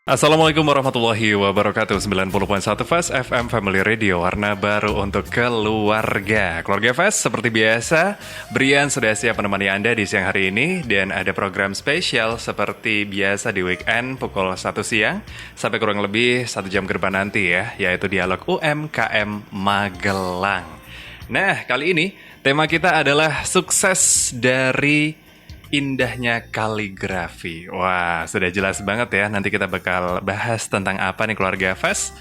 Assalamualaikum warahmatullahi wabarakatuh. 90.1 Fast FM Family Radio, warna baru untuk keluarga. Keluarga Fast, seperti biasa, Brian sudah siap menemani Anda di siang hari ini. Dan ada program spesial seperti biasa di weekend pukul 1 siang sampai kurang lebih 1 jam ke depan nanti ya, yaitu Dialog UMKM Magelang. Nah, kali ini tema kita adalah sukses dari indahnya kaligrafi. Wah, sudah jelas banget ya. Nanti kita bakal bahas tentang apa nih keluarga Fast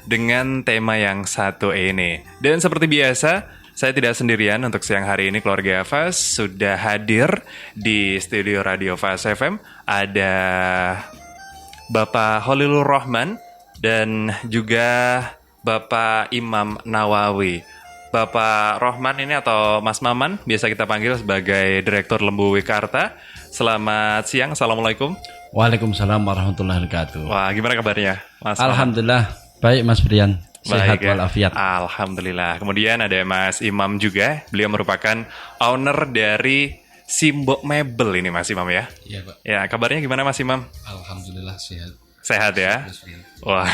dengan tema yang satu ini. Dan seperti biasa, saya tidak sendirian untuk siang hari ini. Keluarga Fast sudah hadir di studio Radio Fast FM. Ada Bapak Holilur Rahman dan juga Bapak Imam Nawawi. Bapak Rohman ini atau Mas Maman, biasa kita panggil sebagai Direktur Lembu Wikarta. Selamat siang, Assalamualaikum. Waalaikumsalam warahmatullahi wabarakatuh. Wah, gimana kabarnya, Mas Alhamdulillah, baik Mas Brian. Sehat baik, ya? walafiat. Alhamdulillah. Kemudian ada Mas Imam juga. Beliau merupakan owner dari Simbok Mebel ini, Mas Imam ya. Iya, Pak. Ya, kabarnya gimana Mas Imam? Alhamdulillah sehat. Sehat ya? Wah,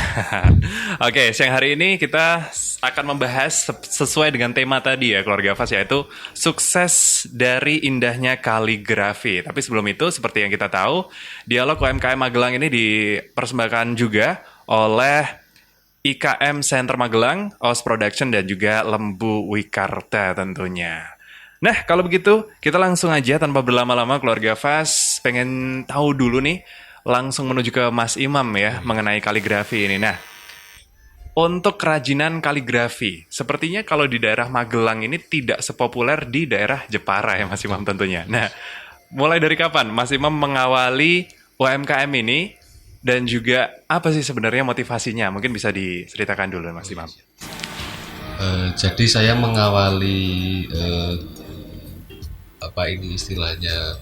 oke, siang hari ini kita akan membahas sesuai dengan tema tadi ya, keluarga Fast, yaitu sukses dari indahnya kaligrafi. Tapi sebelum itu, seperti yang kita tahu, Dialog UMKM Magelang ini dipersembahkan juga oleh IKM Center Magelang, OS Production, dan juga Lembu Wikarta tentunya. Nah, kalau begitu, kita langsung aja tanpa berlama-lama, keluarga Fast, pengen tahu dulu nih, langsung menuju ke Mas Imam ya, mengenai kaligrafi ini. Nah, untuk kerajinan kaligrafi, sepertinya kalau di daerah Magelang ini tidak sepopuler di daerah Jepara ya Mas Imam tentunya. Nah, mulai dari kapan Mas Imam mengawali UMKM ini, dan juga apa sih sebenarnya motivasinya? Mungkin bisa diceritakan dulu Mas Imam. Jadi saya mengawali istilahnya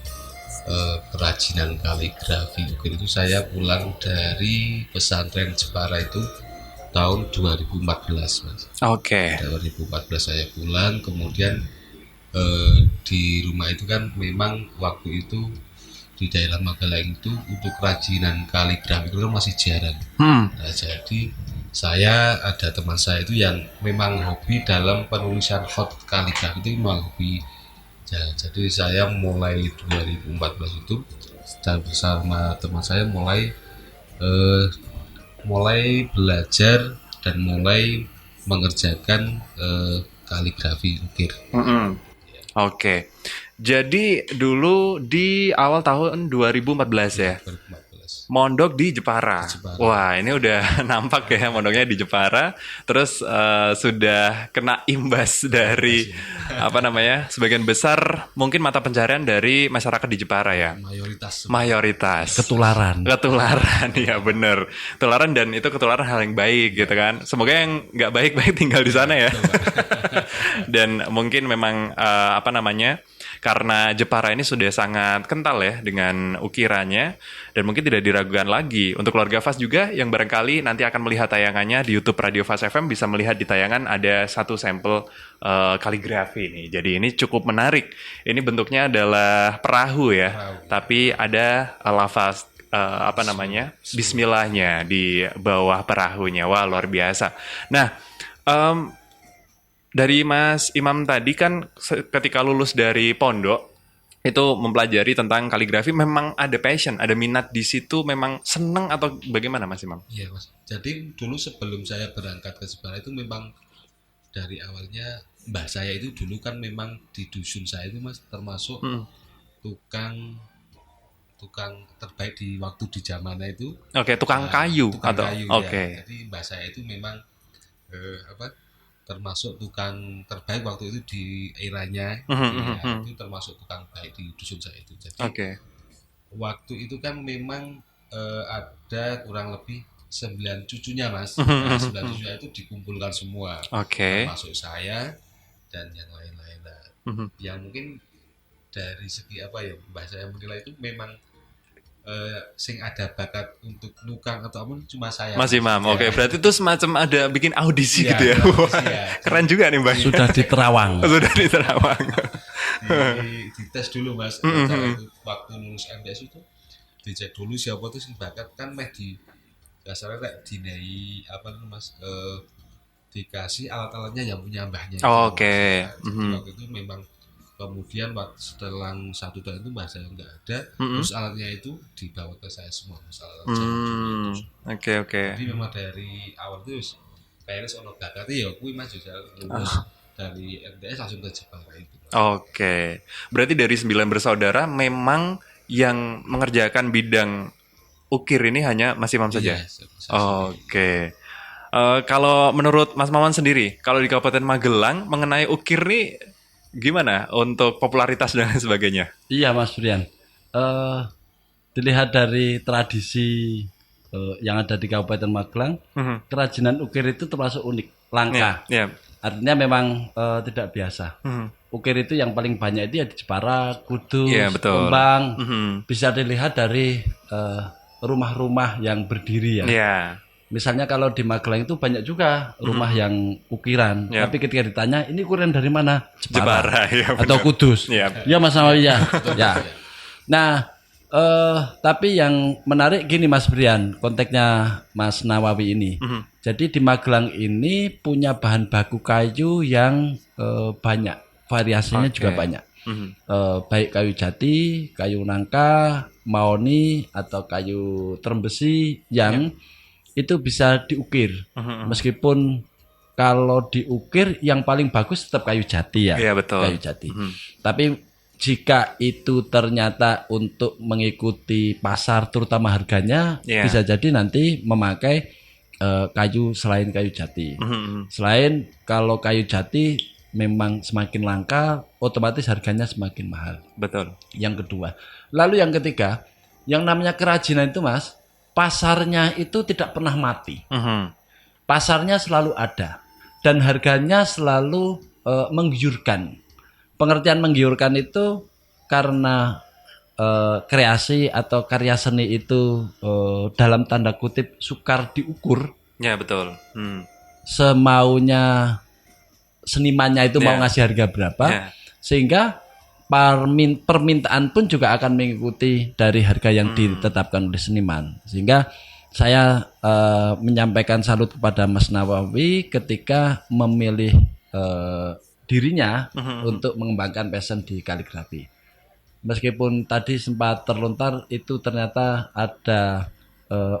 kerajinan kaligrafi itu saya pulang dari pesantren Jepara itu tahun 2014 Mas. Oke. 2014 saya pulang, kemudian di rumah itu kan memang waktu itu di daerah Magelang itu untuk kerajinan kaligrafi itu kan masih jarang. Nah, jadi saya ada teman saya itu yang memang hobi dalam penulisan hot kaligrafi, itu memang hobi. Ya, jadi saya mulai 2014 itu dan bersama teman saya mulai belajar dan mulai mengerjakan kaligrafi ukir. Oke. Jadi dulu di awal tahun 2014 ya. 2014. Mondok di Jepara. Wah, ini udah nampak ya mondoknya di Jepara. Terus sudah kena imbas dari sebagian besar mungkin mata pencarian dari masyarakat di Jepara ya. Mayoritas. Ketularan ya bener. Ketularan, dan itu ketularan hal yang baik gitu kan. Semoga yang nggak baik-baik tinggal di sana ya. Dan mungkin memang karena Jepara ini sudah sangat kental ya dengan ukirannya, dan mungkin tidak diragukan lagi. Untuk keluarga Fast juga yang barangkali nanti akan melihat tayangannya di YouTube Radio Fast FM, bisa melihat di tayangan ada satu sampel kaligrafi ini. Jadi ini cukup menarik. Ini bentuknya adalah perahu ya, tapi ada lafaz Bismillahnya di bawah perahunya. Wah, luar biasa. Nah, dari Mas Imam tadi kan ketika lulus dari pondok itu mempelajari tentang kaligrafi, memang ada passion, ada minat di situ, memang seneng atau bagaimana Mas Imam? Iya Mas. Jadi dulu sebelum saya berangkat ke Jepara itu memang dari awalnya mbah saya itu dulu kan memang di dusun saya itu Mas termasuk tukang terbaik di waktu di zamannya itu. Oke, tukang kayu tukang atau kayu, oke. ya. Jadi mbah saya itu memang termasuk tukang terbaik waktu itu di eranya. Itu termasuk tukang baik di dusun saya itu. Jadi waktu itu kan memang ada kurang lebih 9 cucunya Mas. 9 cucunya itu dikumpulkan semua. Termasuk saya dan yang lain-lain. Yang mungkin dari segi mbah saya menilai itu memang sing ada bakat untuk nukang atau apa cuma saya. Mas Imam, oke. Berarti itu semacam ada bikin audisi gitu ya. Keren juga nih Mbak. Sudah diterawang. Dites dulu Mas. Waktu lulus MTS itu dicek dulu siapa tuh sing bakat, kan meh di dasarnya kayak dinai apa namanya Mas, dikasih alat-alatnya yang punya mbahnya. Oke. Jadi waktu itu memang kemudian setelah 1 tahun itu mbah saya nggak ada, terus alatnya itu dibawa ke saya semua, alat Oke. Jadi memang dari awal itu kayaknya ono bakat ya kuwi Mas juga lulus dari MTS langsung ke Jepara itu. Oke. Berarti dari 9 bersaudara memang yang mengerjakan bidang ukir ini hanya Mas Imam saja? Oke. Kalau menurut Mas Maman sendiri, kalau di Kabupaten Magelang mengenai ukir nih gimana untuk popularitas dan lain sebagainya? Iya Mas Brian. Dilihat dari tradisi yang ada di Kabupaten Magelang, kerajinan ukir itu termasuk unik, langka. Artinya memang tidak biasa. Ukir itu yang paling banyak itu ya di Jepara, Kudus, Kembang. Bisa dilihat dari rumah-rumah yang berdiri ya. Misalnya kalau di Magelang itu banyak juga rumah yang ukiran. Tapi ketika ditanya, ini ukiran dari mana? Jepara ya, atau Kudus. Ya Mas Nawawi ya. Nah, tapi yang menarik gini Mas Brian, konteksnya Mas Nawawi ini. Jadi di Magelang ini punya bahan baku kayu yang banyak, variasinya juga banyak. Baik kayu jati, kayu nangka, mahoni atau kayu terembesi yang itu bisa diukir. Meskipun kalau diukir yang paling bagus tetap kayu jati ya. Iya betul. Kayu jati. Tapi jika itu ternyata untuk mengikuti pasar terutama harganya bisa jadi nanti memakai kayu selain kayu jati. Selain kalau kayu jati memang semakin langka, otomatis harganya semakin mahal. Betul. Yang kedua. Lalu yang ketiga, yang namanya kerajinan itu Mas, pasarnya itu tidak pernah mati. Pasarnya selalu ada dan harganya selalu menggiurkan. Pengertian menggiurkan itu karena kreasi atau karya seni itu dalam tanda kutip sukar diukur. Ya betul. Semaunya senimannya itu mau ngasih harga berapa, sehingga permintaan pun juga akan mengikuti dari harga yang ditetapkan oleh seniman. Sehingga saya menyampaikan salut kepada Mas Nawawi ketika memilih dirinya untuk mengembangkan passion di kaligrafi. Meskipun tadi sempat terlontar itu ternyata ada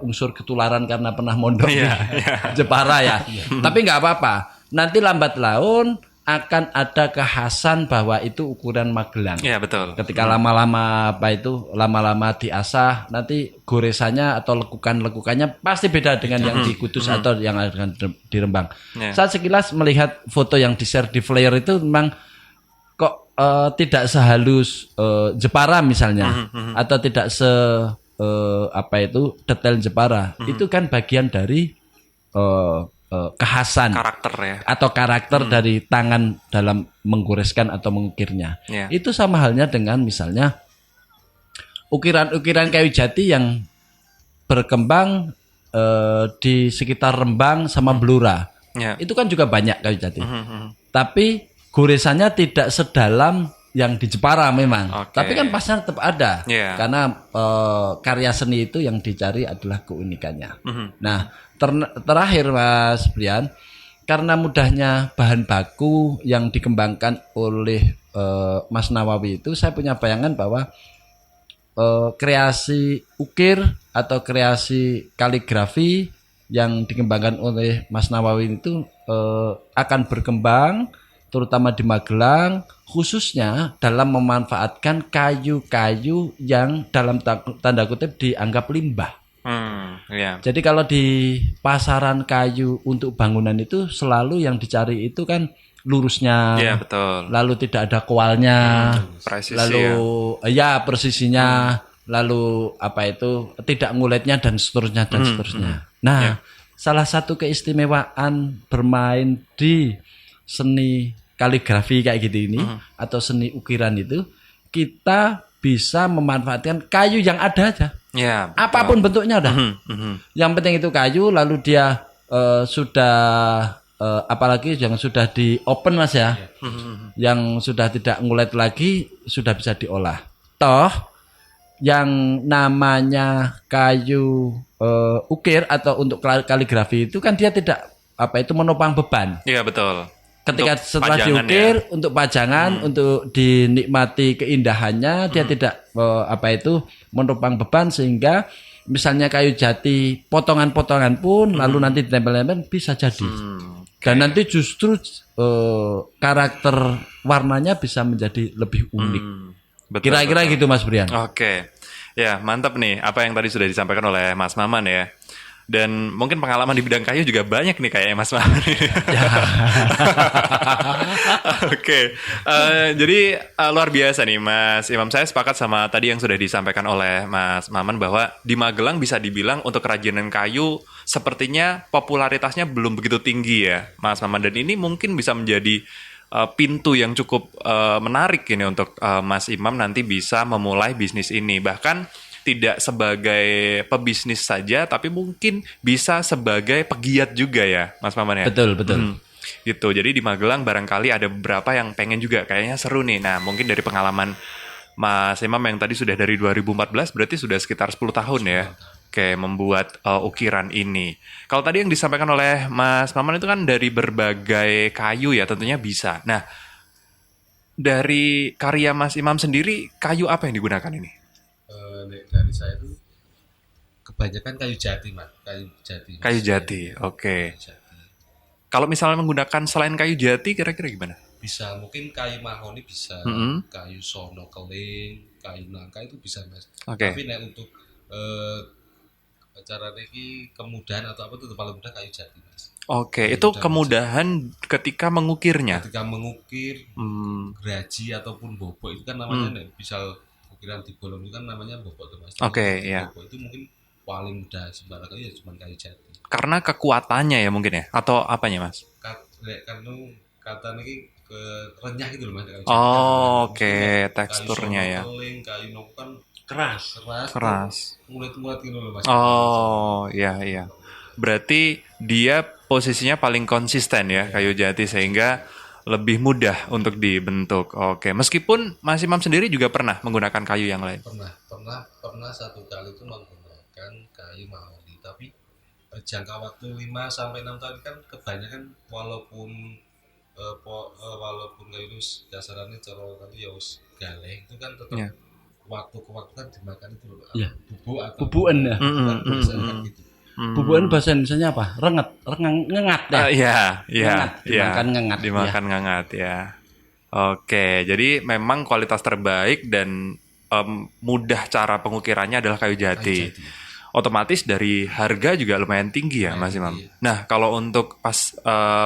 unsur ketularan karena pernah mondok di Jepara ya. Tapi nggak apa-apa. Nanti lambat laun akan ada kekhasan bahwa itu ukuran Magelang. Iya betul. Ketika lama-lama lama-lama diasah, nanti goresannya atau lekukannya pasti beda dengan yang di Kudus atau yang akan di Rembang. Saya sekilas melihat foto yang di-share di flyer itu memang kok tidak sehalus Jepara misalnya, atau tidak detail Jepara. Itu kan bagian dari kekhasan karakter ya, atau karakter dari tangan dalam menggoreskan atau mengukirnya. Itu sama halnya dengan misalnya ukiran-ukiran kayu jati yang berkembang di sekitar Rembang sama Blora. Itu kan juga banyak kayu jati. Tapi goresannya tidak sedalam yang di Jepara memang. Tapi kan pasar tetap ada. Karena karya seni itu yang dicari adalah keunikannya. Nah, terakhir Mas Brian, karena mudahnya bahan baku yang dikembangkan oleh Mas Nawawi itu, saya punya bayangan bahwa kreasi ukir atau kreasi kaligrafi yang dikembangkan oleh Mas Nawawi itu akan berkembang terutama di Magelang, khususnya dalam memanfaatkan kayu-kayu yang dalam tanda kutip dianggap limbah. Jadi kalau di pasaran kayu untuk bangunan itu selalu yang dicari itu kan lurusnya, betul. Lalu tidak ada kualnya, lalu presisinya, lalu tidak nguletnya dan seterusnya dan seterusnya. Nah, salah satu keistimewaan bermain di seni kaligrafi kayak gitu ini atau seni ukiran itu, kita bisa memanfaatkan kayu yang ada aja. Apapun bentuknya udah. Yang penting itu kayu, lalu dia sudah apalagi yang sudah di open Mas ya. Yang sudah tidak ngulet lagi sudah bisa diolah. Toh yang namanya kayu ukir atau untuk kaligrafi itu kan dia tidak menopang beban. Iya betul. Ketika Untuk setelah pajangan diukir untuk pajangan, untuk dinikmati keindahannya, dia tidak menopang beban, sehingga misalnya kayu jati potongan-potongan pun lalu nanti ditempel-tempel bisa jadi. Dan nanti justru karakter warnanya bisa menjadi lebih unik. Kira-kira gitu Mas Brian. Oke. Ya, mantap nih apa yang tadi sudah disampaikan oleh Mas Maman ya. Dan mungkin pengalaman di bidang kayu juga banyak nih kayaknya Mas Maman. Oke. Jadi luar biasa nih Mas Imam. Saya sepakat sama tadi yang sudah disampaikan oleh Mas Maman bahwa di Magelang bisa dibilang untuk kerajinan kayu sepertinya popularitasnya belum begitu tinggi ya Mas Maman. Dan ini mungkin bisa menjadi pintu yang cukup menarik ini untuk Mas Imam nanti bisa memulai bisnis ini. Bahkan tidak sebagai pebisnis saja, tapi mungkin bisa sebagai pegiat juga ya, Mas Maman ya? Betul. Gitu, jadi di Magelang barangkali ada beberapa yang pengen juga, kayaknya seru nih. Nah, mungkin dari pengalaman Mas Imam yang tadi sudah dari 2014, berarti sudah sekitar 10 tahun ya, kayak membuat ukiran ini. Kalau tadi yang disampaikan oleh Mas Maman itu kan dari berbagai kayu ya, tentunya bisa. Nah, dari karya Mas Imam sendiri, kayu apa yang digunakan ini? Dari saya itu kebanyakan kayu jati, Mas. Kayu jati, oke. Kalau misalnya menggunakan selain kayu jati, kira-kira gimana? Bisa, mungkin kayu mahoni bisa, kayu sono keling, kayu nangka itu bisa, Mas. Tapi untuk cara ini kemudahan atau apa itu paling mudah kayu jati, Mas. Oke, itu kemudahan ketika mengukirnya. Ketika mengukir, geraji ataupun bobok itu kan namanya bisa ukiran di bolong itu kan namanya bobok tuh Mas. Iya. Bobok itu mungkin paling mudah sembarang kayu ya cuma kayu jati. Karena kekuatannya ya mungkin ya, atau apanya Mas? Karena kata ini ke renyah gitu loh Mas. Oke, teksturnya ya. Kayu nongko kan keras. Mulet-mulet gitu loh Mas. Iya. Berarti dia posisinya paling konsisten ya kayu jati sehingga lebih mudah untuk dibentuk. Oke, meskipun Mas Imam sendiri juga pernah menggunakan kayu yang lain. Pernah satu kali itu menggunakan kayu mahoni, tapi jangka waktu 5 sampai 6 tahun kan kebanyakan walaupun kayu itu dasarannya cara tadi ya us galeh itu kan tetap waktu ke waktu kan dimakan itu loh. Bubuk atau bubukan ya. Gitu. Bubukan bahasa Indonesianya apa? Ngengat ya? Dimakan ngengat ya. Oke, jadi memang kualitas terbaik dan mudah cara pengukirannya adalah kayu jati. Otomatis dari harga juga lumayan tinggi ya Mas Imam. Nah, kalau untuk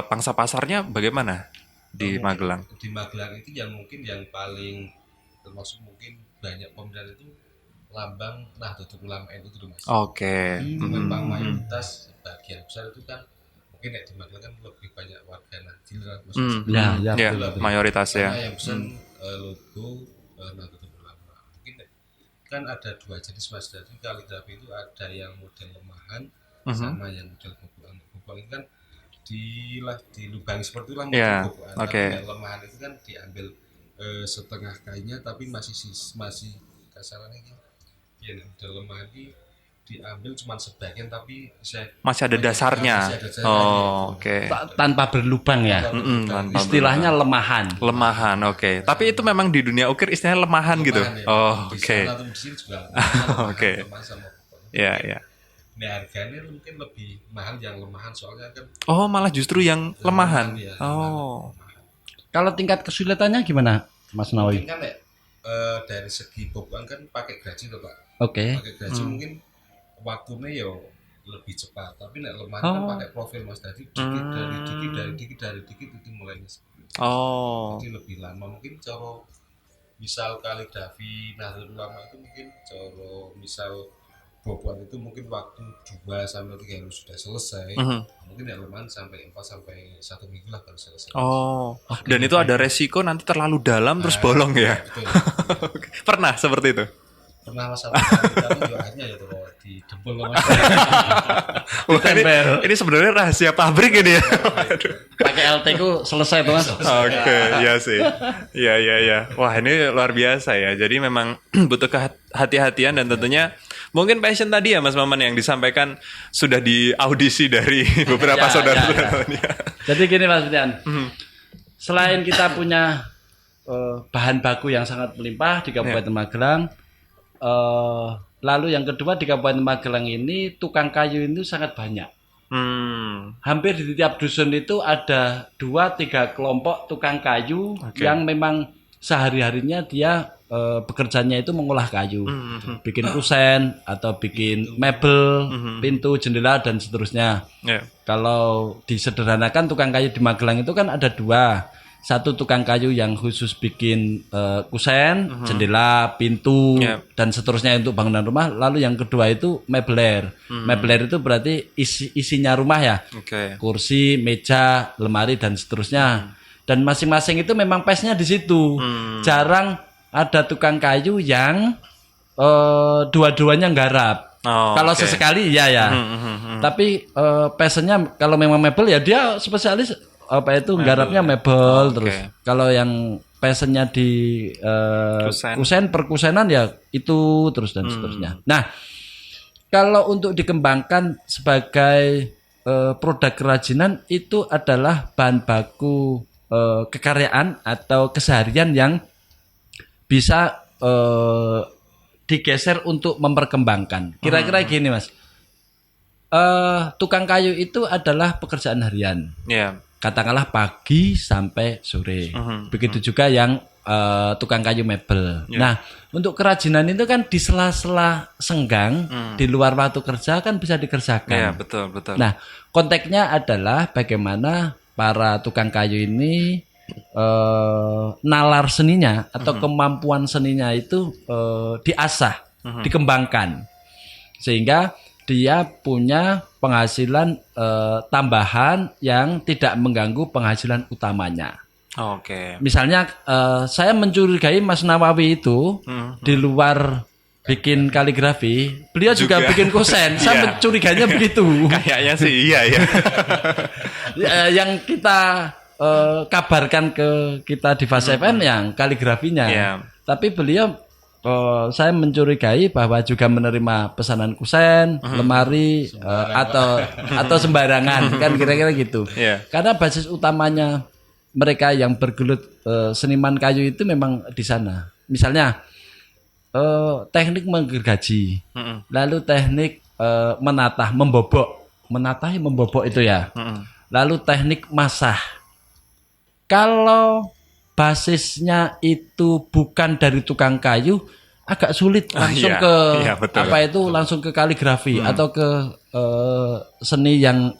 pangsa pasarnya bagaimana di Magelang? Di Magelang itu yang mungkin yang paling termasuk mungkin banyak peminat itu lambang Nahdlatul Ulama NU itu Mas. Oke. Memang mayoritas sebagian besar itu kan mungkin di Magelang kan lebih banyak warga Nahdlatul Ulama. Ya, mayoritas ya. Karena yang pesan logo Nahdlatul Ulama. Mungkin kan ada dua jenis Mas. Jadi kaligrafi itu ada yang model lemahan sama yang model bobokan. Bobokan itu kan dilubangi seperti itu lah model bobokan. Tapi yang lemahan itu kan diambil setengah kayunya tapi masih kasarannya gitu. Ya, dalam lagi diambil cuma sebagian tapi masih ada dasarnya. Oke. Tanpa berlubang ya. Istilahnya lemahan. Oke. Tapi itu memang di dunia ukir istilahnya lemahan gitu. Oke. Oke. Ya. Nah, harganya mungkin lebih mahal yang lemahan soalnya kan. Malah justru yang lemahan. Kalau tingkat kesulitannya gimana, Mas Nawawi? Mungkin kan dari segi bobokan kan pakai geraji tuh Pak. Pakai geraji mungkin waktunya ya lebih cepat. Tapi nek lemahan kan pakai profil Mas. Jadi dari dikit itu mulainya. Jadi lebih lama mungkin cara misal kaligrafi Nahdlatul Ulama itu mungkin cara misal bobokan itu mungkin waktu 2 sampai 3 hari sudah selesai. Mungkin ya lemahan sampai 4 sampai 1 minggu lah baru selesai. Dan itu ada resiko nanti terlalu dalam terus bolong ya. Betul. Pernah seperti itu? pernah masalah tapi juga akhirnya ya tuh di dempul sama Wah, ini sebenarnya rahasia pabrik ini ya. Pakai LT ku selesai tuh Mas. Oke, iya sih. Iya. Wah, ini luar biasa ya. Jadi memang butuh kehati-hatian dan tentunya mungkin passion tadi ya Mas Maman yang disampaikan sudah diaudisi dari beberapa saudara-saudara. Jadi gini Mas Brian. Selain kita punya bahan baku yang sangat melimpah di Kabupaten Magelang, lalu yang kedua di Kabupaten Magelang ini tukang kayu itu sangat banyak. Hampir di tiap dusun itu ada 2-3 kelompok tukang kayu yang memang sehari-harinya dia bekerjanya itu mengolah kayu, bikin kusen atau bikin mebel, pintu, jendela dan seterusnya. Kalau disederhanakan tukang kayu di Magelang itu kan ada 2. Satu tukang kayu yang khusus bikin kusen, jendela, pintu dan seterusnya untuk bangunan rumah. Lalu yang kedua itu mebeler. Mebeler itu berarti isinya rumah ya. Kursi, meja, lemari dan seterusnya. Dan masing-masing itu memang pesnya di situ. Jarang ada tukang kayu yang dua-duanya nggarap. Kalau sesekali ya. Tapi passionnya kalau memang mebel ya dia spesialis nggarapnya mebel terus. Kalau yang passionnya di kusen perkusenan ya itu terus dan seterusnya. Nah, kalau untuk dikembangkan sebagai produk kerajinan itu adalah bahan baku kekaryaan atau keseharian yang bisa digeser untuk memperkembangkan. Kira-kira gini Mas, tukang kayu itu adalah pekerjaan harian. Katakanlah pagi sampai sore. Begitu juga yang tukang kayu mebel. Nah, untuk kerajinan itu kan di sela-sela senggang, di luar waktu kerja kan bisa dikerjakan. Betul. Nah, konteksnya adalah bagaimana para tukang kayu ini nalar seninya atau kemampuan seninya itu diasah, dikembangkan. Sehingga dia punya penghasilan tambahan yang tidak mengganggu penghasilan utamanya. Misalnya saya mencurigai Mas Nawawi itu di luar bikin kaligrafi, beliau juga bikin kusen. Saya mencurigainya begitu. Kayaknya sih iya. Yang kita kabarkan ke kita di Fast FM yang kaligrafinya. Tapi beliau saya mencurigai bahwa juga menerima pesanan kusen, lemari atau sembarangan kan kira-kira gitu. Karena basis utamanya mereka yang bergelut seniman kayu itu memang di sana. Misalnya teknik menggergaji, lalu teknik menatah, membobok itu ya. Lalu teknik masah. Kalau basisnya itu bukan dari tukang kayu, agak sulit langsung langsung ke kaligrafi atau ke seni yang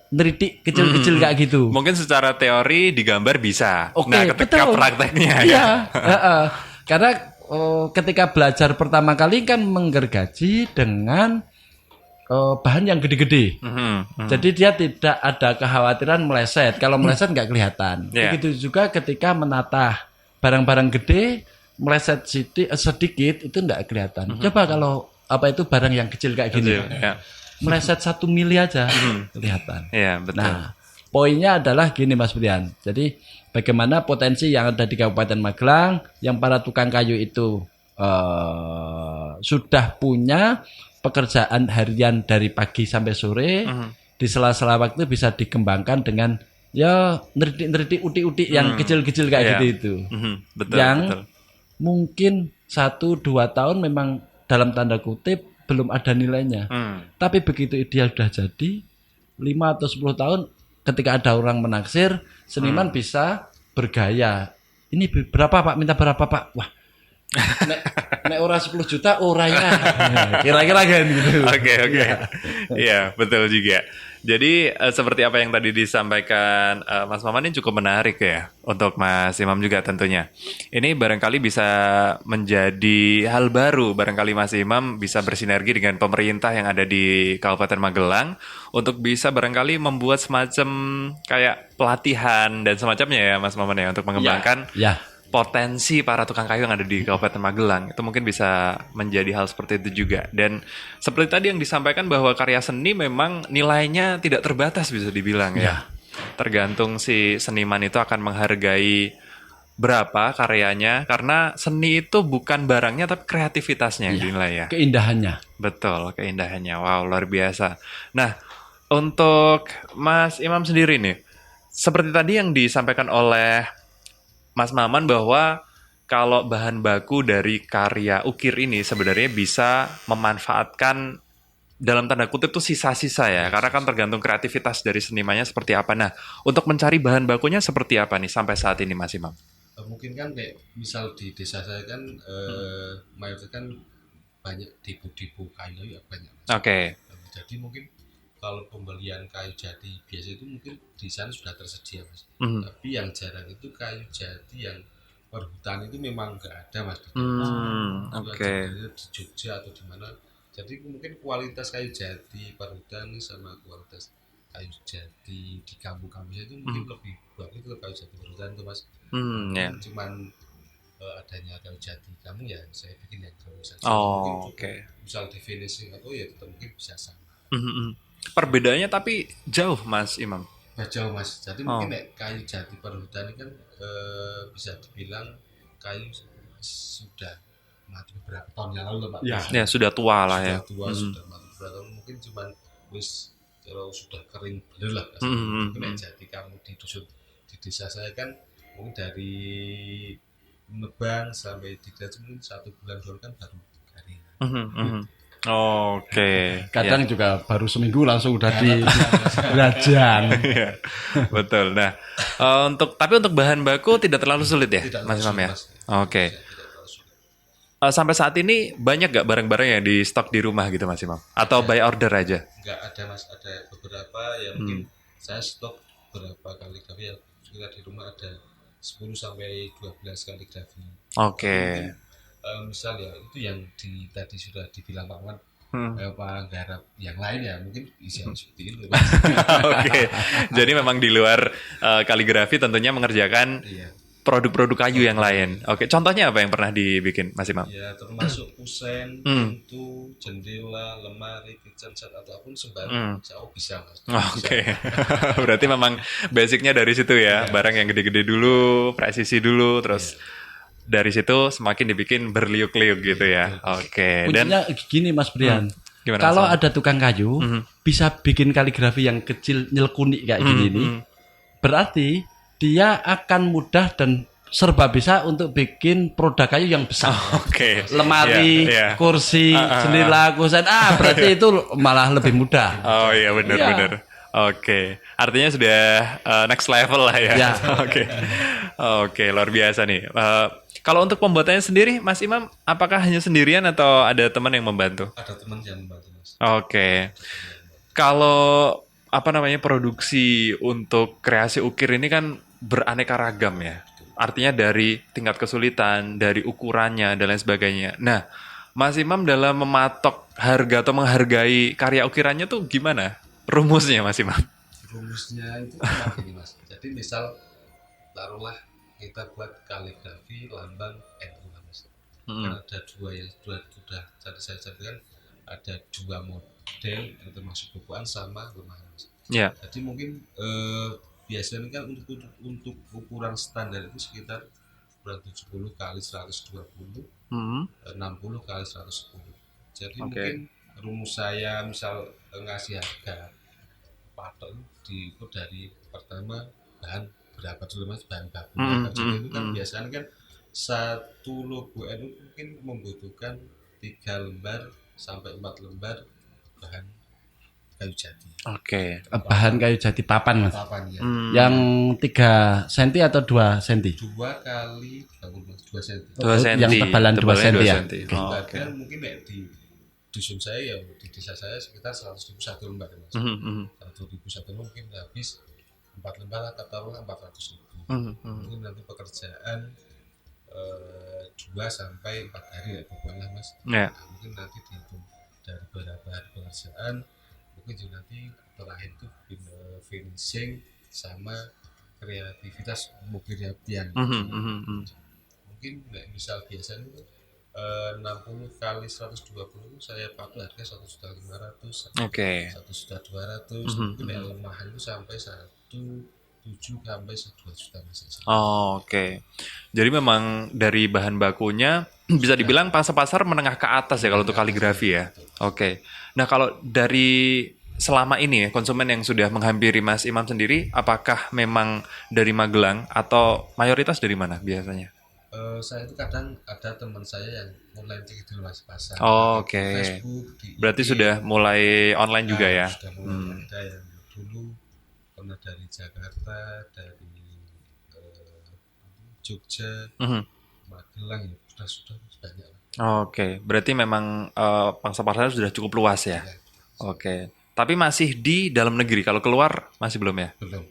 neritik kecil-kecil kayak gitu. Mungkin secara teori digambar bisa. Nah, ketika prakteknya karena ketika belajar pertama kali kan menggergaji dengan bahan yang gede-gede. Jadi dia tidak ada kekhawatiran meleset. Kalau meleset nggak kelihatan. Begitu juga ketika menatah barang-barang gede, meleset sedikit itu nggak kelihatan. Coba kalau barang yang kecil kayak gini. Meleset 1 mili aja kelihatan. Betul. Nah, poinnya adalah gini Mas Brian. Jadi bagaimana potensi yang ada di Kabupaten Magelang yang para tukang kayu itu sudah punya pekerjaan harian dari pagi sampai sore, di sela-sela waktu bisa dikembangkan dengan ya neritik utik-utik yang kecil-kecil kayak gitu itu. Betul. Mungkin 1-2 tahun memang dalam tanda kutip belum ada nilainya. Tapi begitu dia sudah jadi 5 atau 10 tahun ketika ada orang menaksir, seniman bisa bergaya. Ini berapa Pak? Minta berapa Pak? Wah, nek ora 10 juta ora ya. Kira-kira kan gitu. Oke. Iya, betul juga. Jadi seperti apa yang tadi disampaikan Mas Maman ini cukup menarik ya untuk Mas Imam juga tentunya. Ini barangkali bisa menjadi hal baru, barangkali Mas Imam bisa bersinergi dengan pemerintah yang ada di Kabupaten Magelang untuk bisa barangkali membuat semacam kayak pelatihan dan semacamnya ya Mas Maman ya untuk mengembangkan potensi para tukang kayu yang ada di Kabupaten Magelang. Itu mungkin bisa menjadi hal seperti itu juga. Dan seperti tadi yang disampaikan bahwa karya seni memang nilainya tidak terbatas bisa dibilang ya. Tergantung si seniman itu akan menghargai berapa karyanya, karena seni itu bukan barangnya tapi kreativitasnya yang dinilai ya. Keindahannya. Betul, keindahannya. Wow, luar biasa. Nah, untuk Mas Imam sendiri nih, seperti tadi yang disampaikan oleh Mas Maman bahwa kalau bahan baku dari karya ukir ini sebenarnya bisa memanfaatkan dalam tanda kutip tuh sisa-sisa ya, karena kan tergantung kreativitas dari senimannya seperti apa. Nah, untuk mencari bahan bakunya seperti apa nih sampai saat ini Mas Imam? Mungkin kan kayak misal di desa saya kan mayoritas kan banyak depo-depo kayu ya banyak. Oke. Jadi mungkin kalau pembelian kayu jati biasa itu mungkin di sana sudah tersedia mas. Tapi yang jarang itu kayu jati yang perhutan itu memang nggak ada mas. Oke. Di Jogja atau di mana. Jadi mungkin kualitas kayu jati perhutan sama kualitas kayu jati di kampung-kampung itu mungkin lebih bagus itu kayu jati perhutan itu mas. Cuman adanya kayu jati kamu ya saya bikin yang kayu saja. Oke. Misal di finishing atau ya tetap mungkin bisa sama. Perbedaannya tapi jauh Mas Imam. Jauh mas. Jadi mungkin kayu jati perhutan ini kan bisa dibilang kayu sudah mati beberapa tahun yang lalu Pak. Ya sudah tua lah ya. Sudah mati beberapa tahun mungkin cuman wis kalau sudah kering bener lah. Mungkin jati kamu di dusun di desa saya kan mungkin dari nebang sampai tidak mungkin 1 bulan dulu kan baru kering. Oke. Kadang juga baru seminggu langsung udah di rajang. Betul. Nah, tapi untuk bahan baku tidak terlalu sulit ya, Mas Imam ya. Oke. Sampai saat ini banyak gak barang-barang yang di stok di rumah gitu Mas Imam? Atau by order aja? Enggak ada mas, ada beberapa yang mungkin saya stok beberapa kaligrafi ya. Kita di rumah ada 10 sampai 12 kaligrafi. Oke. Misal ya itu yang tadi sudah dibilang Pak Man, Pak Garap yang lain ya mungkin isinya seperti itu. Oke. Jadi memang di luar kaligrafi tentunya mengerjakan produk-produk kayu yang lain. Oke. Contohnya apa yang pernah dibikin Mas Imam? Ya termasuk kusen, pintu, jendela, lemari, kitchen set ataupun sembarang bisa mas. Oke. Berarti memang basicnya dari situ ya. Barang yang gede-gede dulu, presisi dulu, terus dari situ semakin dibikin berliuk-liuk gitu ya. Oke. Kuncinya gini Mas Brian. Kalau ada tukang kayu bisa bikin kaligrafi yang kecil nyelkunik kayak gini nih. Berarti dia akan mudah dan serba bisa untuk bikin produk kayu yang besar. Lemari, kursi, jendela, kusen. Berarti itu malah lebih mudah. Oh iya benar-benar. Oke, artinya sudah next level lah ya. Oke, luar biasa nih. Kalau untuk pembuatannya sendiri, Mas Imam, apakah hanya sendirian atau ada teman yang membantu? Ada teman yang membantu, Mas. Oke. Kalau produksi untuk kreasi ukir ini kan beraneka ragam ya. Artinya dari tingkat kesulitan, dari ukurannya dan lain sebagainya. Nah, Mas Imam dalam mematok harga atau menghargai karya ukirannya tuh gimana? Rumusnya Mas Imam? Rumusnya itu gini Mas. Jadi misal taruhlah kita buat kaligrafi lambang NU Mas. Kan ada dua sudah tadi saya ceritakan ada 2 model yang termasuk bukuan sama lemari Mas. Jadi mungkin biasanya kan untuk ukuran standar itu sekitar ukuran 70 kali 120, 60 kali 110. Jadi mungkin rumus saya misal ngasih harga patok diukur dari pertama bahan berapa dulu Mas, bahan baku itu kan biasanya kan satu logo NU mungkin membutuhkan 3 lembar sampai 4 lembar bahan kayu jati. Bahan kayu jati papan Mas. Papan ya. Yang 3 cm atau 2 cm? 2 kali 2 cm. 2 cm. Yang tebalan 2 cm ya. Mungkin di dusun saya ya di desa saya sekitar 100.000 satu lembar Mas. 100.000 satu lembar mungkin habis 4 lembar katakanlah 400.000. Mungkin nanti pekerjaan 2 sampai 4 hari ya pokoknya Mas. Mungkin nanti dihitung dari beberapa hari pekerjaan mungkin juga nanti terakhir itu finishing sama kreativitas mungkin yang mungkin misal biasanya itu 60 kali 120 saya pakai harga 1.500.000, Oke. 1.200.000, mungkin yang lemahan itu sampai 1,7 sampai 2 juta Mas. Oke. Jadi memang dari bahan bakunya bisa dibilang pasar menengah ke atas ya kalau untuk kaligrafi ya. Oke. Nah, kalau dari selama ini ya, konsumen yang sudah menghampiri Mas Imam sendiri, apakah memang dari Magelang atau mayoritas dari mana biasanya? Saya itu kadang ada teman saya yang online di Mas pasar, Oke. di Facebook, di Berarti IG. sudah mulai online juga ya? Sudah mulai ada yang dulu pernah dari Jakarta, dari Jogja, Magelang, ya sudah banyak. Oke, berarti memang pangsa pasarnya sudah cukup luas ya? Oke. Tapi masih di dalam negeri, kalau keluar masih belum ya? Belum.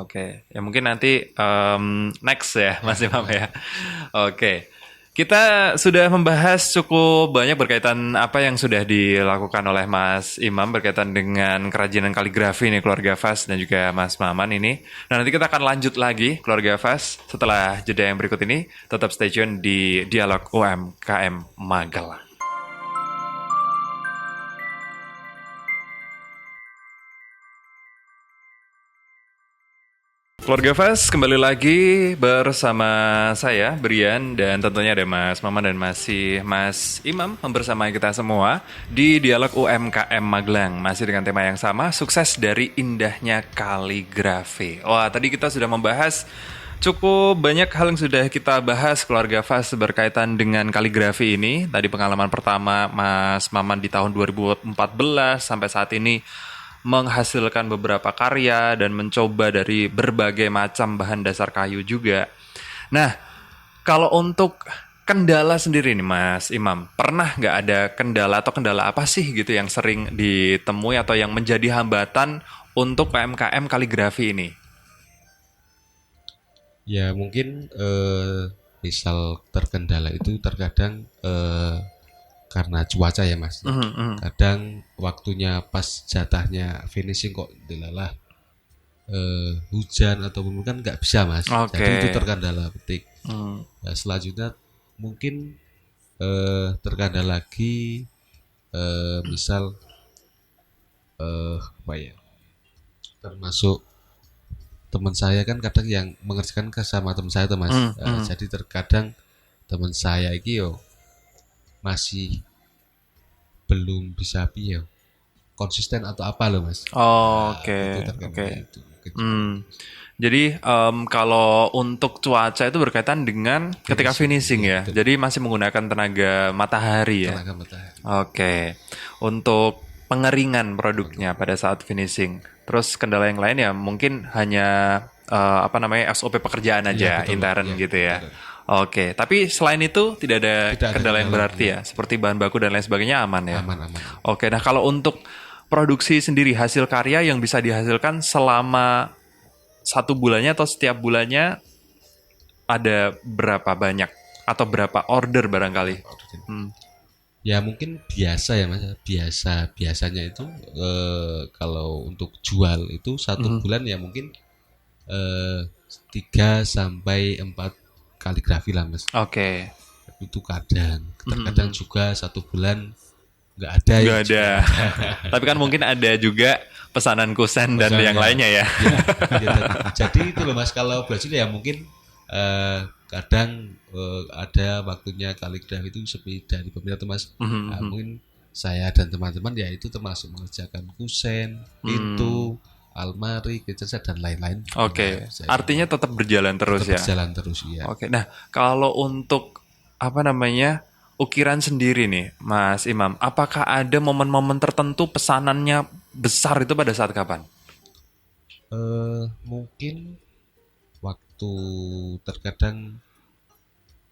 Oke, ya mungkin nanti next ya Mas Imam ya. Oke, kita sudah membahas cukup banyak berkaitan apa yang sudah dilakukan oleh Mas Imam berkaitan dengan kerajinan kaligrafi nih keluarga Fas dan juga Mas Maman ini. Nah nanti kita akan lanjut lagi keluarga Fas setelah jeda yang berikut ini. Tetap stay tune di Dialog UMKM Magelang. Keluarga Fas, kembali lagi bersama saya, Brian, dan tentunya ada Mas Maman dan masih Mas Imam bersama kita semua di Dialog UMKM Magelang. Masih dengan tema yang sama, sukses dari indahnya kaligrafi. Wah, tadi kita sudah membahas cukup banyak hal yang sudah kita bahas keluarga Fas berkaitan dengan kaligrafi ini. Tadi pengalaman pertama Mas Maman di tahun 2014 sampai saat ini menghasilkan beberapa karya dan mencoba dari berbagai macam bahan dasar kayu juga. Nah, kalau untuk kendala sendiri nih Mas Imam, pernah nggak ada kendala atau kendala apa sih gitu yang sering ditemui atau yang menjadi hambatan untuk UMKM kaligrafi ini? Ya mungkin misal terkendala itu terkadang karena cuaca ya Mas. Kadang waktunya pas jatahnya finishing kok dilalah hujan atau kan nggak bisa Mas. Jadi itu terkendala petik. Nah, selanjutnya mungkin terkendala lagi misal apa ya, termasuk teman saya kan kadang yang mengerjakan sama teman saya tuh Mas. Jadi terkadang teman saya iki masih belum bisa konsisten atau apa loh Mas. Oke. Jadi kalau untuk cuaca itu berkaitan dengan ketika finishing ya. Betul. Jadi masih menggunakan tenaga matahari ya. Tenaga matahari. Oke. Untuk pengeringan produknya pada saat finishing. Terus kendala yang lain ya mungkin hanya SOP pekerjaan aja, intern gitu ya. Betul. Oke, tapi selain itu tidak ada kendala yang berarti ya, seperti bahan baku dan lain sebagainya aman ya? Aman. Oke, nah kalau untuk produksi sendiri, hasil karya yang bisa dihasilkan selama 1 bulannya atau setiap bulannya ada berapa banyak? Atau berapa order barangkali? Ya mungkin biasa ya Mas, biasanya itu kalau untuk jual itu 1 bulan ya mungkin 3 sampai 4 kaligrafi lah Mas. Oke. Itu terkadang juga 1 bulan nggak ada. Tapi kan mungkin ada juga pesanan kusen dan yang lainnya ya. Jadi itu loh Mas, kalau Brazil ya mungkin kadang ada waktunya kaligrafi itu sepi dari pemerintah Mas. Nah, mungkin saya dan teman-teman ya itu termasuk mengerjakan kusen, pintu, almari, kecerset dan lain-lain. Oke. Artinya tetap berjalan terus ya. Berjalan terus ya. Oke. Nah, kalau untuk ukiran sendiri nih, Mas Imam, apakah ada momen-momen tertentu pesanannya besar itu pada saat kapan? Mungkin waktu terkadang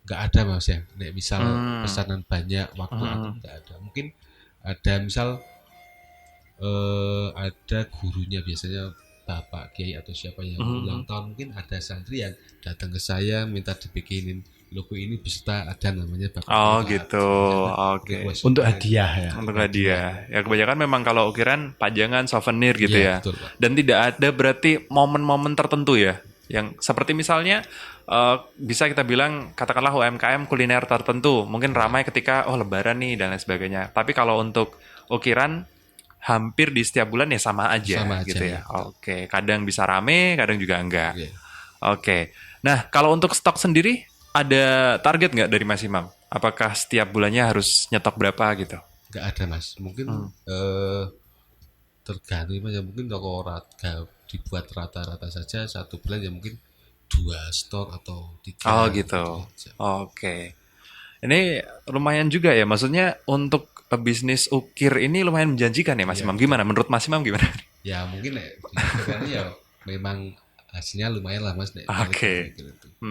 nggak ada Mas ya. Nek misal pesanan banyak waktu aku nggak ada. Mungkin ada misal ada gurunya, biasanya bapak kiai atau siapa yang ulang tahun, mungkin ada santri yang datang ke saya minta dibikinin logo ini beserta ada namanya bapak. Gitu. Oke. Untuk hadiah ya. Untuk hadiah. Ya kebanyakan memang kalau ukiran pajangan, souvenir gitu ya. Betul, Pak. Dan tidak ada berarti momen-momen tertentu ya. Yang seperti misalnya bisa kita bilang katakanlah UMKM kuliner tertentu mungkin ramai ketika Lebaran nih dan lain sebagainya. Tapi kalau untuk ukiran hampir di setiap bulan ya sama aja gitu ya. Oke, kadang bisa rame, kadang juga enggak. Oke. Nah, kalau untuk stok sendiri ada target nggak dari Mas Imam? Apakah setiap bulannya harus nyetok berapa gitu? Nggak ada Mas, mungkin tergantung ya, mungkin toko dibuat rata-rata saja satu bulan ya mungkin 2 stok atau 3. Oh gitu. Oke. Ini lumayan juga ya, maksudnya untuk bisnis ukir ini lumayan menjanjikan ya Mas Imam. Gimana menurut Mas Imam gimana? Ya mungkin ya memang hasilnya lumayan lah Mas. Oke.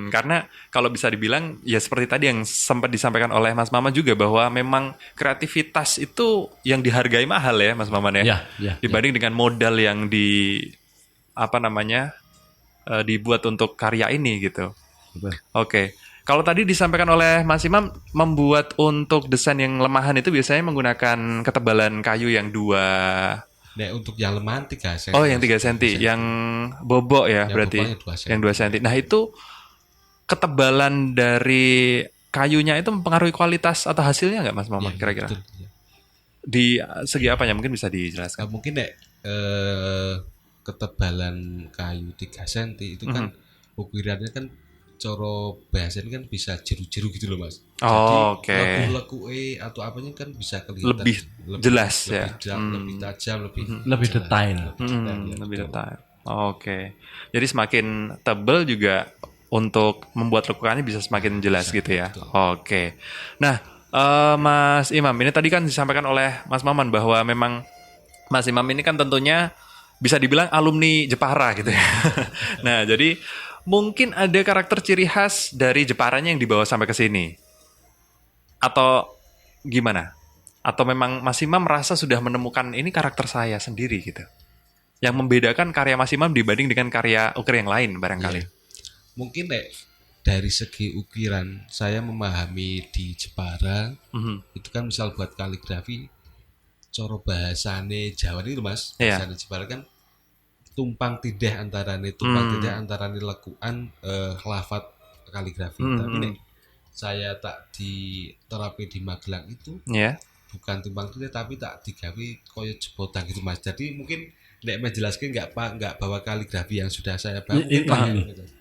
Karena kalau bisa dibilang ya seperti tadi yang sempat disampaikan oleh Mas Maman juga bahwa memang kreativitas itu yang dihargai mahal ya Mas Maman ya. Dibanding dengan modal yang dibuat untuk karya ini gitu. Oke. Kalau tadi disampaikan oleh Mas Imam membuat untuk desain yang lemahan itu biasanya menggunakan ketebalan kayu yang 2. Nah, untuk yang lemahan 3 cm. Oh, yang 3 cm. Yang bobok ya berarti. Yang 2 cm. Nah, itu ketebalan dari kayunya itu mempengaruhi kualitas atau hasilnya nggak Mas Maman kira-kira? Betul, ya. Di segi apanya mungkin bisa dijelaskan? Mungkin ketebalan kayu 3 cm itu kan ukirannya kan coro bahasanya kan bisa jeru-jeru gitu loh Mas. Jadi leku-leku atau apanya kan bisa kelihatan lebih jelas ya. Lebih tajam, lebih detail. Lebih detail. Oke. Jadi semakin tebal juga untuk membuat lekukannya bisa semakin jelas gitu ya. Oke. Nah, Mas Imam, ini tadi kan disampaikan oleh Mas Maman bahwa memang Mas Imam ini kan tentunya bisa dibilang alumni Jepara gitu ya. Nah, jadi mungkin ada karakter ciri khas dari Jeparanya yang dibawa sampai ke sini. Atau gimana? Atau memang Mas Imam merasa sudah menemukan ini karakter saya sendiri gitu. Yang membedakan karya Mas Imam dibanding dengan karya ukir yang lain barangkali. Mungkin dari segi ukiran saya memahami di Jepara itu kan misal buat kaligrafi coro bahasane Jawa itu Mas, bahasane Jepara kan tumpang tindih antarane lekukan lafat kaligrafi. Tapi saya tak diterapi di Magelang itu bukan tumpang tindih tapi tak digawe koyo jebotan gitu Mas. Jadi mungkin menjelaskan nggak bawa kaligrafi yang sudah saya bawa.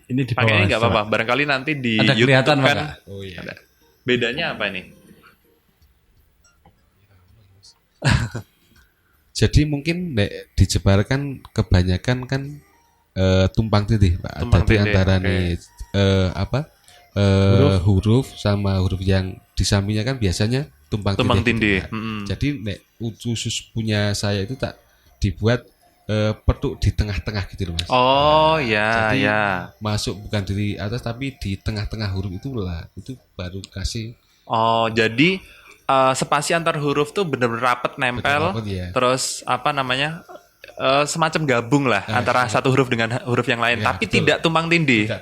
Ini di bawah. Nggak apa-apa. Barangkali nanti di ada YouTube kelihatan kan. Oh iya. Ada. Bedanya apa ini? Jadi mungkin di Jepara kan kebanyakan kan tumpang tindih Pak. Jadi antara huruf sama huruf yang di sampingnya kan biasanya tumpang tindih. Jadi khusus punya saya itu tak dibuat petuk di tengah-tengah gitu loh Mas. Oh ya. Jadi ya. masuk bukan di atas tapi di tengah-tengah huruf itu baru kasih. Oh jadi spasi antar huruf tuh benar-benar rapet nempel. Terus semacam gabung lah antara satu huruf dengan huruf yang lain, tapi betul. Tidak tumpang tindih.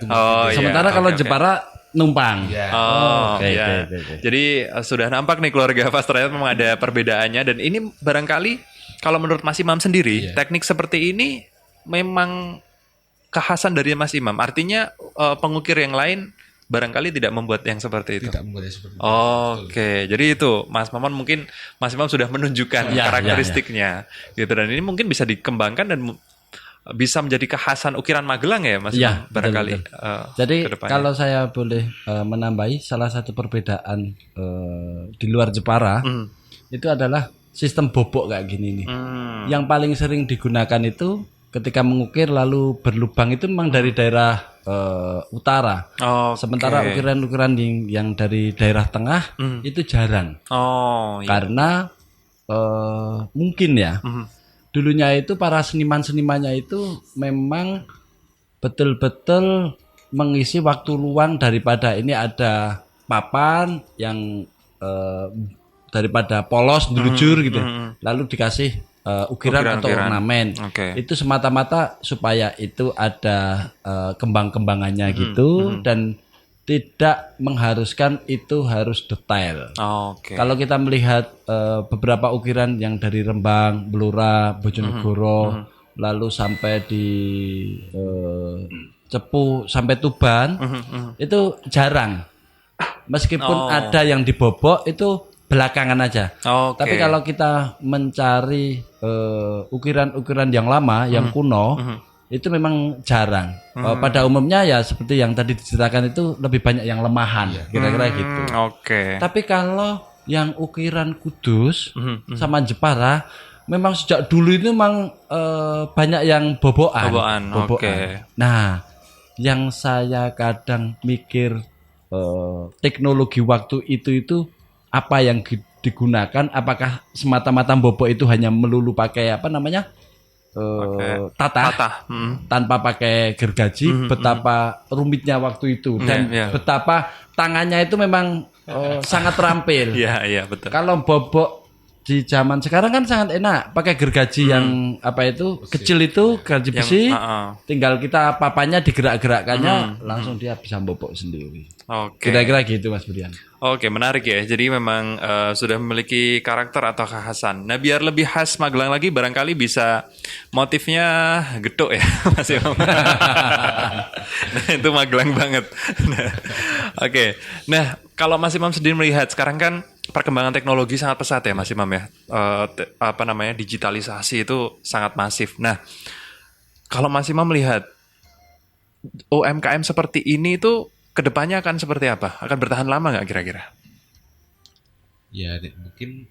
Sementara kalau Jepara numpang. Okay. Jadi sudah nampak nih keluarga Fas ternyata memang ada perbedaannya dan ini barangkali kalau menurut Mas Imam sendiri teknik seperti ini memang kekhasan dari Mas Imam. Artinya pengukir yang lain barangkali tidak membuat yang seperti itu. Tidak membuat yang seperti itu. Oke. Jadi itu Mas Maman mungkin Mas Imam sudah menunjukkan karakteristiknya gitu dan ini mungkin bisa dikembangkan dan bisa menjadi kekhasan ukiran Magelang ya Mas Imam barangkali. Jadi kalau saya boleh menambahi salah satu perbedaan di luar Jepara itu adalah sistem bobok kayak gini nih. Yang paling sering digunakan itu ketika mengukir lalu berlubang itu memang dari daerah utara. Sementara ukiran-ukiran yang dari daerah tengah itu jarang. Karena mungkin ya dulunya itu para seniman-senimannya itu memang betul-betul mengisi waktu luang daripada ini ada papan yang daripada polos dilujur gitu, lalu dikasih ukiran atau ornamen. Itu semata-mata supaya itu ada kembang-kembangannya gitu dan tidak mengharuskan itu harus detail. Kalau kita melihat beberapa ukiran yang dari Rembang, Blora, Bojonegoro, lalu sampai di Cepu sampai Tuban itu jarang. Meskipun ada yang dibobok itu belakangan aja. Tapi kalau kita mencari ukiran-ukiran yang lama, yang kuno, itu memang jarang. Pada umumnya ya seperti yang tadi diceritakan itu lebih banyak yang lemahan, kira-kira gitu. Tapi kalau yang ukiran Kudus sama Jepara, memang sejak dulu itu memang banyak yang bobokan. Nah, yang saya kadang mikir teknologi waktu itu apa yang digunakan? Apakah semata-mata bobok itu hanya melulu pakai apa namanya tata. Tanpa pakai gergaji? Betapa rumitnya waktu itu dan betapa tangannya itu memang sangat terampil. Betul. Kalau bobok di zaman sekarang kan sangat enak, pakai gergaji yang apa itu kecil itu gergaji besi, tinggal kita papanya digerak-gerakkannya, langsung dia bisa bobok sendiri. Kira-kira gitu Mas Brian. Menarik ya. Jadi memang sudah memiliki karakter atau kekhasan. Nah, biar lebih khas Magelang lagi, barangkali bisa motifnya gedok ya, Mas Imam. Nah, itu Magelang banget. Nah, kalau Mas Imam sendiri melihat sekarang kan perkembangan teknologi sangat pesat ya Mas Imam ya. Digitalisasi itu sangat masif. Nah, kalau Mas Imam melihat UMKM seperti ini itu kedepannya akan seperti apa? Akan bertahan lama nggak kira-kira? Ya mungkin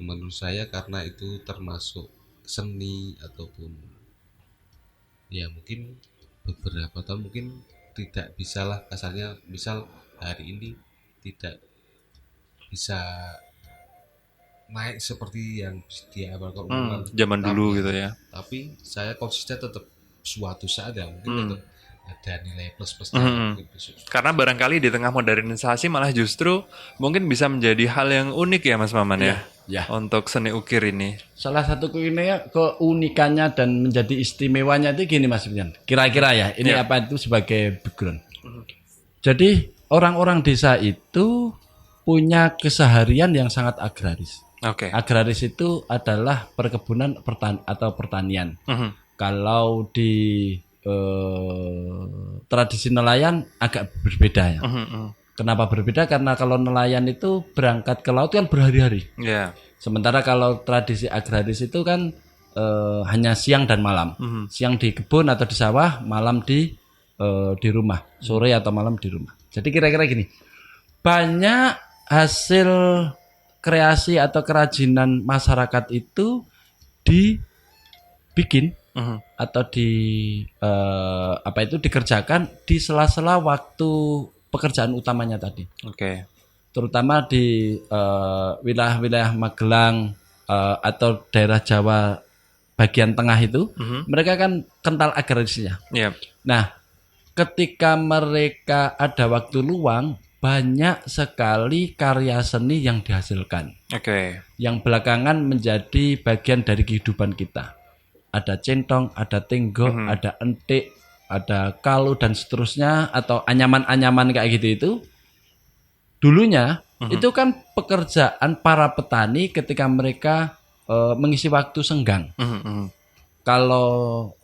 menurut saya karena itu termasuk seni ataupun ya mungkin beberapa tahun mungkin tidak bisalah kasarnya, misal hari ini tidak bisa naik seperti yang di awal zaman dulu gitu ya. Tapi saya konsisten tetap suatu saat ya mungkin tetap ada nilai plus-plusnya. Karena barangkali di tengah modernisasi malah justru mungkin bisa menjadi hal yang unik ya Mas Maman ya. Untuk seni ukir ini. Salah satu keunikannya dan menjadi istimewanya itu gini Mas Brian. Kira-kira ya, ini apa itu sebagai background. Jadi orang-orang desa itu punya keseharian yang sangat agraris. Agraris itu adalah perkebunan atau pertanian. Kalau di tradisi nelayan agak berbeda ya. Kenapa berbeda? Karena kalau nelayan itu berangkat ke laut kan berhari-hari. Sementara kalau tradisi agraris itu kan hanya siang dan malam. Siang di kebun atau di sawah, malam di rumah, sore atau malam di rumah. Jadi kira-kira gini, banyak hasil kreasi atau kerajinan masyarakat itu dibikin atau dikerjakan di sela-sela waktu pekerjaan utamanya tadi. Terutama di wilayah-wilayah Magelang atau daerah Jawa bagian tengah itu, mereka kan kental agrarisnya. Nah, ketika mereka ada waktu luang, banyak sekali karya seni yang dihasilkan. Yang belakangan menjadi bagian dari kehidupan kita. Ada centong, ada tenggok, ada entik, ada kalu dan seterusnya, atau anyaman-anyaman kayak gitu itu. Dulunya itu kan pekerjaan para petani ketika mereka mengisi waktu senggang. Kalau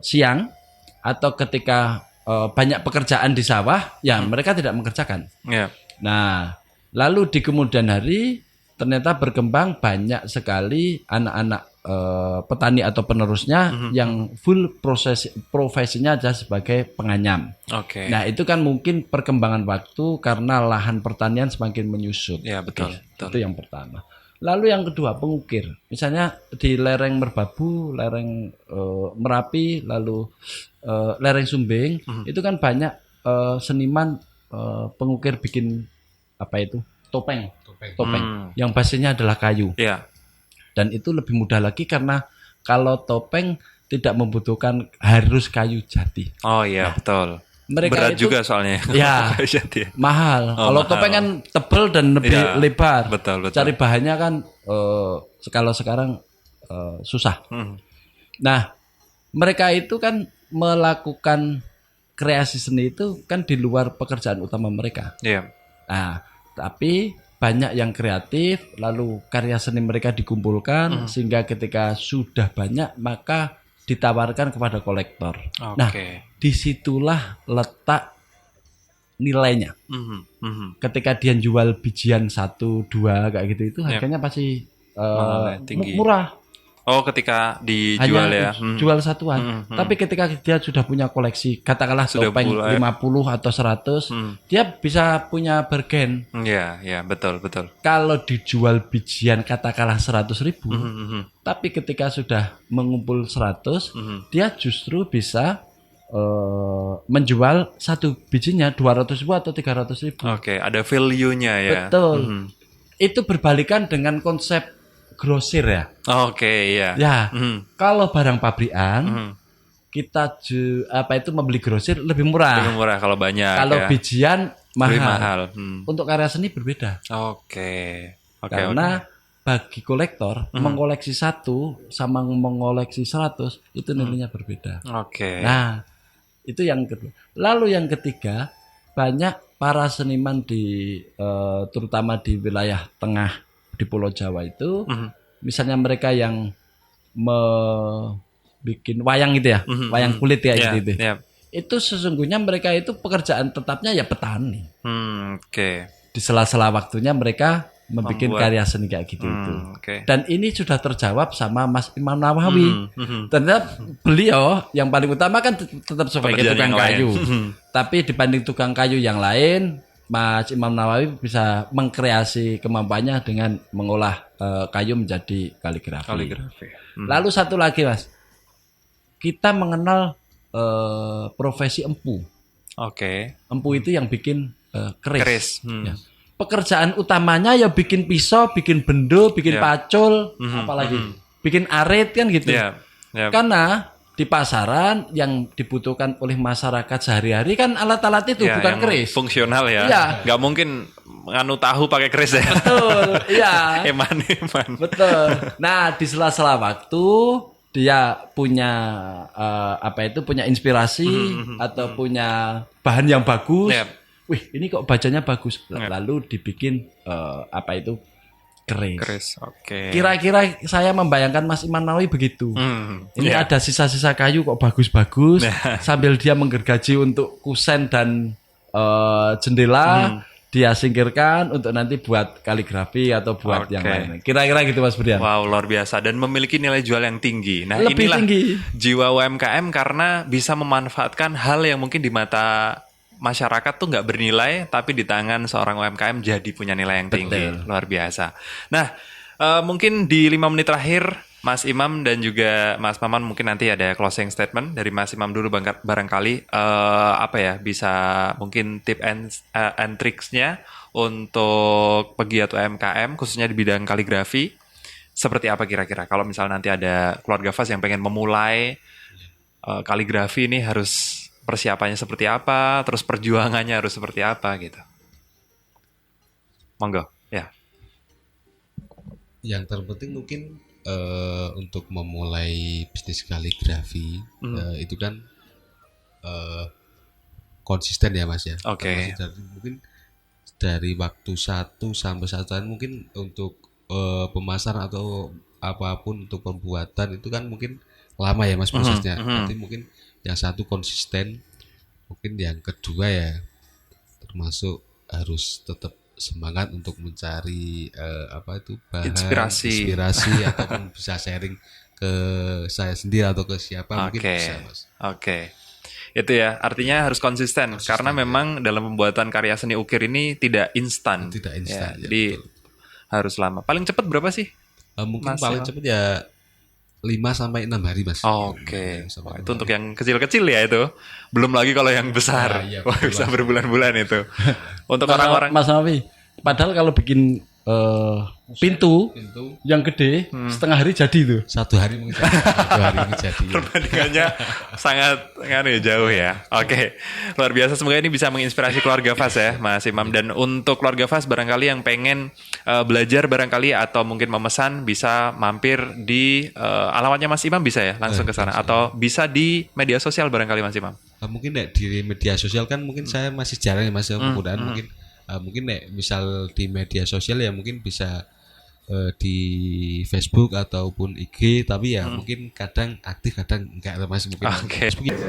siang atau ketika banyak pekerjaan di sawah, ya mereka tidak mengerjakan. Nah, lalu di kemudian hari ternyata berkembang banyak sekali anak-anak petani atau penerusnya yang full profesinya aja sebagai penganyam. Nah, itu kan mungkin perkembangan waktu karena lahan pertanian semakin menyusut. Betul. Itu yang pertama. Lalu yang kedua, pengukir. Misalnya di lereng Merbabu, lereng Merapi, lalu lereng Sumbing, itu kan banyak seniman pengukir bikin apa itu? Topeng. Yang basisnya adalah kayu. Dan itu lebih mudah lagi karena kalau topeng tidak membutuhkan harus kayu jati. Betul. Mereka berat itu, juga soalnya. Mahal. Kalau topeng kan tebal dan lebih lebar. Betul. Cari bahannya kan kalau sekarang susah. Nah, mereka itu kan melakukan kreasi seni itu kan di luar pekerjaan utama mereka. Nah, tapi banyak yang kreatif, lalu karya seni mereka dikumpulkan sehingga ketika sudah banyak maka ditawarkan kepada kolektor. Oke. Nah, disitulah letak nilainya. Ketika dia jual bijian 1, 2 kayak gitu itu harganya pasti murah. Oh, ketika dijual hanya jual satuan. Tapi ketika dia sudah punya koleksi, katakanlah topeng 50 atau 100, dia bisa punya bargain. Iya, betul. Kalau dijual bijian katakanlah 100.000, tapi ketika sudah mengumpul 100, dia justru bisa menjual satu bijinya 200.000 atau 300.000. Oke, ada value-nya ya. Betul. Itu berbalikan dengan konsep grosir ya. Oke, iya. Ya, kalau barang pabrikan kita membeli grosir lebih murah. Lebih murah kalau banyak. Kalau bijian mahal. Untuk karya seni berbeda. Oke. Karena bagi kolektor mengoleksi 1 sama mengoleksi 100 itu nilainya berbeda. Oke. Nah, itu yang kedua. Lalu yang ketiga, banyak para seniman terutama di wilayah tengah di Pulau Jawa itu, misalnya mereka yang bikin wayang gitu ya, wayang kulit ya gitu. Itu sesungguhnya mereka itu pekerjaan tetapnya ya petani. Di sela-sela waktunya mereka membuat karya seni kayak gitu itu. Dan ini sudah terjawab sama Mas Imam Nawawi. Ternyata beliau yang paling utama kan tetap sebagai tukang kayu. Tapi dibanding tukang kayu yang lain, Mas Imam Nawawi bisa mengkreasi kemampuannya dengan mengolah kayu menjadi kaligrafi. Lalu satu lagi Mas, kita mengenal profesi empu. Empu itu yang bikin keris. Ya. Pekerjaan utamanya ya bikin pisau, bikin bendo, bikin pacul, apalagi bikin arit kan gitu. Karena di pasaran yang dibutuhkan oleh masyarakat sehari-hari kan alat-alat itu bukan keris. Fungsional ya. Nggak mungkin nganu tahu pakai keris ya. Betul. Iya. Eman. Betul. Nah, di sela-sela waktu dia punya punya inspirasi atau punya bahan yang bagus. Wih, ini kok bacanya bagus. Lalu dibikin keris. Kira-kira saya membayangkan Mas Imam Nawawi begitu. Ini ada sisa-sisa kayu kok bagus-bagus. Sambil dia menggergaji untuk kusen dan jendela, dia singkirkan untuk nanti buat kaligrafi atau buat yang lain. Kira-kira gitu Mas Brian. Wow, luar biasa dan memiliki nilai jual yang tinggi. Nah, lebih inilah tinggi. Jiwa UMKM karena bisa memanfaatkan hal yang mungkin di mata masyarakat tuh nggak bernilai, tapi di tangan seorang UMKM jadi punya nilai yang tinggi. Betul. Luar biasa. Nah, mungkin di 5 menit terakhir, Mas Imam dan juga Mas Maman mungkin nanti ada closing statement dari Mas Imam dulu barangkali bisa mungkin tip and tricks-nya untuk pegiat UMKM khususnya di bidang kaligrafi seperti apa kira-kira kalau misalnya nanti ada keluarga Fas yang pengen memulai kaligrafi ini harus persiapannya seperti apa, terus perjuangannya harus seperti apa gitu. Monggo, ya. Yang terpenting mungkin untuk memulai bisnis kaligrafi itu kan konsisten ya Mas ya. Mungkin dari waktu 1 sampai 1 tahun mungkin untuk pemasaran atau apapun untuk pembuatan itu kan mungkin lama ya Mas prosesnya. Nanti mungkin yang satu konsisten, mungkin yang kedua ya termasuk harus tetap semangat untuk mencari bahan inspirasi ataupun bisa sharing ke saya sendiri atau ke siapa mungkin bisa Mas. Itu ya artinya harus konsisten karena memang dalam pembuatan karya seni ukir ini tidak instan. Ya, jadi harus lama. Paling cepat berapa sih? Mungkin paling cepat ya 5-6 hari Mas. Itu untuk yang kecil-kecil ya itu. Belum lagi kalau yang besar. Bisa berbulan-bulan itu. Untuk orang-orang Mas Nawawi, padahal kalau bikin pintu yang gede setengah hari jadi itu. 1 hari mungkin 1 hari ini jadi. Perbandingannya sangat jauh ya. Luar biasa, semoga ini bisa menginspirasi keluarga Fas ya Mas Imam. Dan untuk keluarga Fas barangkali yang pengen belajar barangkali atau mungkin memesan bisa mampir di alamatnya Mas Imam bisa ya langsung ke sana atau bisa di media sosial barangkali Mas Imam. Mungkin di media sosial kan mungkin saya masih jarang ya Mas penggunaan mungkin misal di media sosial ya mungkin bisa di Facebook ataupun IG, tapi ya mungkin kadang aktif kadang enggak Mas, mungkin Facebook ya.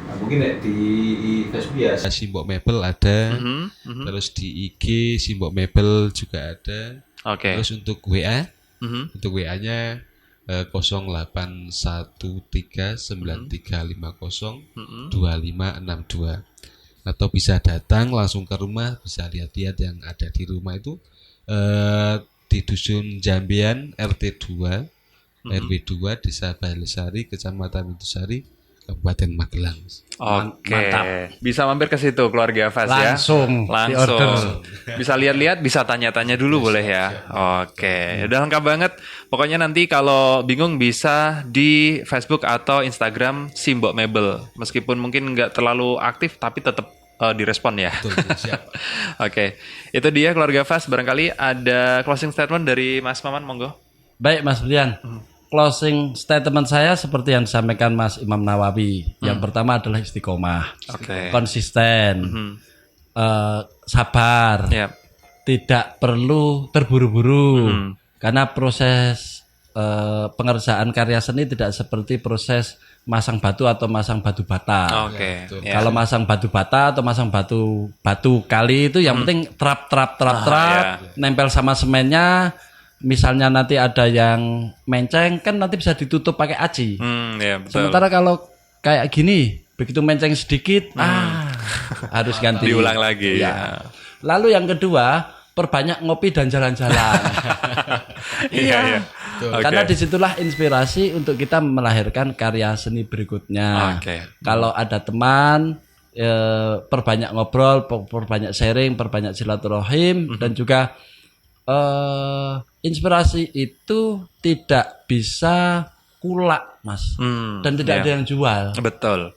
Nah, mungkin di Facebook ya Simbok Mebel ada, terus di IG Simbok Mebel juga ada. Terus untuk WA, untuk WA-nya 081393502562, atau bisa datang langsung ke rumah, bisa lihat-lihat yang ada di rumah itu di Dusun Jambian RT 2 RW 2 Desa Balesari, Kecamatan Intusari, Kabupaten Magelang. Mantap. Bisa mampir ke situ keluarga Fas ya. Langsung. Bisa lihat-lihat, bisa tanya-tanya dulu boleh ya. Udah lengkap banget. Pokoknya nanti kalau bingung bisa di Facebook atau Instagram Simbok Mebel. Meskipun mungkin nggak terlalu aktif tapi tetap direspon ya. Betul, siap. Itu dia keluarga Fas. Barangkali ada closing statement dari Mas Maman, monggo. Baik Mas Brian. Closing statement saya seperti yang disampaikan Mas Imam Nawawi. Yang pertama adalah istiqomah, konsisten, sabar, tidak perlu terburu-buru, karena proses pengerjaan karya seni tidak seperti proses masang batu atau masang batu bata. Kalau masang batu bata atau masang batu kali itu yang penting trap, nempel sama semennya. Misalnya nanti ada yang menceng kan nanti bisa ditutup pakai aci. Sementara kalau kayak gini begitu menceng sedikit harus ganti. Diulang lagi. Lalu yang kedua, perbanyak ngopi dan jalan-jalan. Karena disitulah inspirasi untuk kita melahirkan karya seni berikutnya. Kalau ada teman, perbanyak ngobrol, perbanyak sharing, perbanyak silaturahim, dan juga inspirasi itu tidak bisa kulak, Mas, dan tidak ada yang jual. Betul.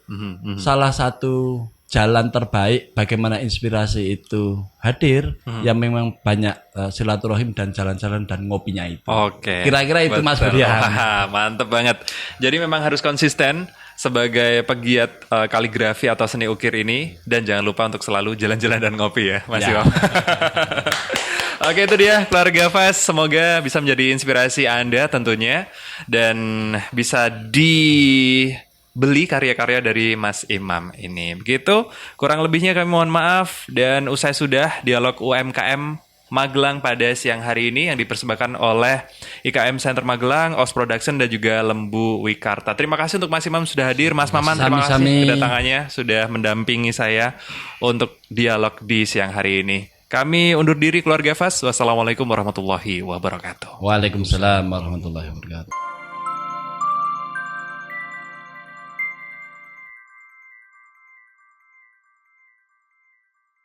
Salah satu jalan terbaik bagaimana inspirasi itu hadir, ya memang banyak silaturahim dan jalan-jalan dan ngopinya itu. Kira-kira itu, betul. Mas Brian. Mantep banget. Jadi memang harus konsisten sebagai pegiat kaligrafi atau seni ukir ini, dan jangan lupa untuk selalu jalan-jalan dan ngopi ya, Mas Imam. Itu dia keluarga Fas, semoga bisa menjadi inspirasi Anda tentunya, dan bisa dibeli karya-karya dari Mas Imam ini. Begitu, kurang lebihnya kami mohon maaf, dan usai sudah dialog UMKM Magelang pada siang hari ini yang dipersembahkan oleh IKM Center Magelang, OS Production, dan juga Lembu Wikarta. Terima kasih untuk Mas Imam sudah hadir. Mas Maman, terima kasih kedatangannya, sudah mendampingi saya untuk dialog di siang hari ini. Kami undur diri keluarga Fas. Wassalamualaikum warahmatullahi wabarakatuh. Waalaikumsalam warahmatullahi wabarakatuh.